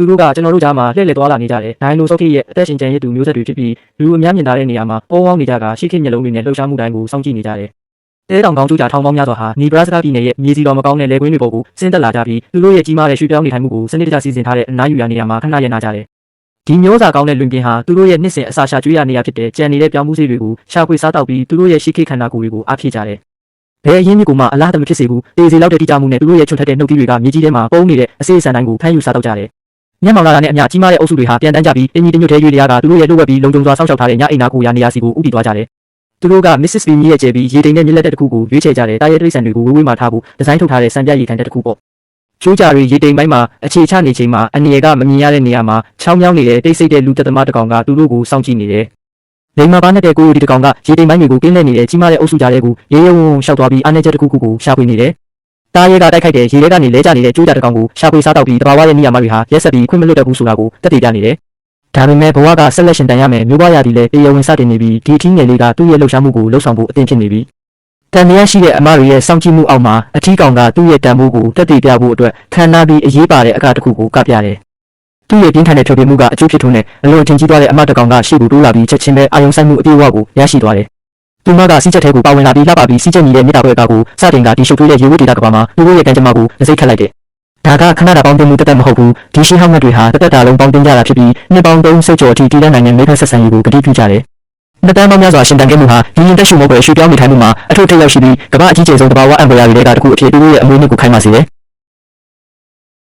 သူတို့ကကျွန်တော်တို့ကြားမှာလှည့်လည်သွားလာနေကြတယ်ဒိုင်နိုဆော့ခေရဲ့အသက်ရှင်ကျန်ရည်သူမျိုးဆက်တွေဖြစ်ပြီးလူအများမြင်သာတဲ့နေရာမှာပေါဝောင်းနေကြကရှေ့ခေတ်မျက်လုံးတွေနဲ့လှုပ်ရှားမှုတိုင်းကိုစောင့်ကြည့်နေကြတယ်တဲတောင်ကောင်းကျူးကြထောင်ပေါင်းများစွာဟာနီဘရာစကာပြည်နယ်ရဲ့မြေစီတော်မကောင်းတဲ့လယ်ကွင်းတွေပေါ်ကိုဆင်းသက်လာကြပြီးသူတို့ရဲ့ကြီးမားတဲ့ရွှေ့ပြောင်းနေထိုင်မှုကိုစနစ်တကျစီစဉ်ထားတဲ့အနားယူရနေရာမှာခဏရနာကြတယ်ဒီမျိုးစာကောင်းတဲ့လွင်ပြင်ဟာသူတို့ရဲ့နှစ်စဉ်အစာရှာကျွေးရနေရဖြစ်တဲ့ကြံနေတဲ့ပြောင်းမှုစေးတွေကိုရှာဖွေစားတောက်ပြီးသူတို့ရဲ့ရှိခိခန္ဓာကိုယ်တွေကိုအားဖြည့်ကြတယ်ဘယ်အရင်းမြစ်ကိုမှအလားတမဖြစ်စေဘူးတေစီလောက်တဲ့တိကျမှုနဲ့သူတို့ရဲ့ချွတ်ထက်တဲ့နှုတ်သီးတွေကမြေကြီးထဲမှာပုံနေတဲ့အစေးအစံတိုင်းကိုဖမ်းယူစားတောက်ကြတယ်မျက်မှောင်လာတာနဲ့အမျှကြီးမားတဲ့အုပ်စုတွေဟာပြန်တန်းကြပြီးအင်းကြီးတညွတ်သေးရွေးလျားကသူတို့ရဲ့လှုပ်ဝက်ပြီးလုံခြုံစွာစောင့်ရှောက်ထားတဲ့ညအိမ်နာကိုရာနေရာစီကိုဥတီသွားကြတယ်သူတို့က Mrs. V ရဲ့ကျဲပြီးရေတိမ်နဲ့မြက်လက်တဲ့တစ်ခုကိုရွေးချယ်ကြတယ်တာရဲတိရစ္ဆာန်တွေကိုဝေးမှာထားဖို့ဒီဇိုင်းထုတ်ထားတဲ့စံပြရေခံတဲ့တစ်ခုပေါ့ကျိုးကြတွေရေတိမ်ပိုင်းမှာအခြေချနေချိန်မှာအနေရကမမြင်ရတဲ့နေရာမှာချောင်းမြောင်းနေတဲ့တိတ်ဆိတ်တဲ့လူသက်သမားတစ်ကောင်ကသူတို့ကိုစောင့်ကြည့်နေတယ်လိမ္မာပါနဲ့တဲ့ကိုရီဒီတစ်ကောင်ကရေတိမ်ပိုင်းတွေကိုကင်းလှည့်နေတဲ့ကြီးမားတဲ့အုပ်စုကြားတွေကိုရေရုံဝုံရှောက်သွားပြီးအားနေချက်တစ်ခုခုကိုရှာဖွေနေတယ်တာရဲကတိုက်ခိုက်တဲ့ရေထဲကနေလဲကျနေတဲ့ကျိုးကြတစ်ကောင်ကိုရှာဖွေစားတော့ပြီးတဘာဝရဲ့နေရာမှာတွေဟာရက်ဆက်ပြီးခွင့်မလွတ်တတ်ဘူးဆိုတာကိုတက်တည်ပြနေတယ်ဒါပေမဲ့ဘဝကဆက်လက်ရှင်တန်ရမယ်မျိုးပွားရသည်လည်းတရားဝင်စတင်နေပြီးဒီအထီးငယ်လေးကသူ့ရဲ့လှုပ်ရှားမှုကိုလှုပ်ဆောင်ဖို့အသင့်ဖြစ်နေပြီတန်မြတ်ရှိတဲ့အမတွေရဲ့စောင့်ကြည့်မှုအောက်မှာအထီးကောင်ကသူ့ရဲ့တန်ဖိုးကိုတက်တည်ပြဖို့အတွက်ခံနာပြီးအရေးပါတဲ့အကတစ်ခုကိုကပြတယ်သူ့ရဲ့ပြင်းထန်တဲ့ဖြိုပြမှုကအကျိုးဖြစ်ထွန်းနဲ့အလွန်ထင်ကြီးသွားတဲ့အမတစ်ကောင်ကရှေ့ကိုတိုးလာပြီးချက်ချင်းပဲအာယုံဆိုင်မှုအပြည့်အဝကိုရရှိသွားတယ်သူမကစီးချက်ထဲကိုပါဝင်လာပြီးလှပပြီးစီးချက်ညီတဲ့မြေတားပွဲကကိုစတင်ကဒီရှုပ်ထွေးတဲ့ရေဝတ်ဒေတာကဘာမှာသူ့ရဲ့ကံကြမ္မာကိုလက်စိတ်ခတ်လိုက်တယ်ဒါကခဏတာပေါင်းတင်မှုတက်မဟုတ်ဘူးဒီရှင်းဟောင်းငတ်တွေဟာတက်တာလုံးပေါင်းတင်ကြတာဖြစ်ပြီးနှစ်ပေါင်း30ကျော်အထိတည်တဲ့နိုင်ငံမိဖက်ဆက်ဆံရေးကိုကတိပြုကြတယ်နှစ်တန်းပေါင်းများစွာရှင်တန်ခဲ့မှုဟာဒီရင်တက်ရှုံမဟုတ်ပဲရွှေ့ပြောင်းနေထိုင်မှုမှာအထောက်အထည်ရောက်ရှိပြီးကမ္ဘာအကြီးကျယ်ဆုံးတဘာဝအံပွေရာတွေကတခုအဖြစ်သူတို့ရဲ့အမွေးနှစ်ကိုခိုင်းပါစေတယ်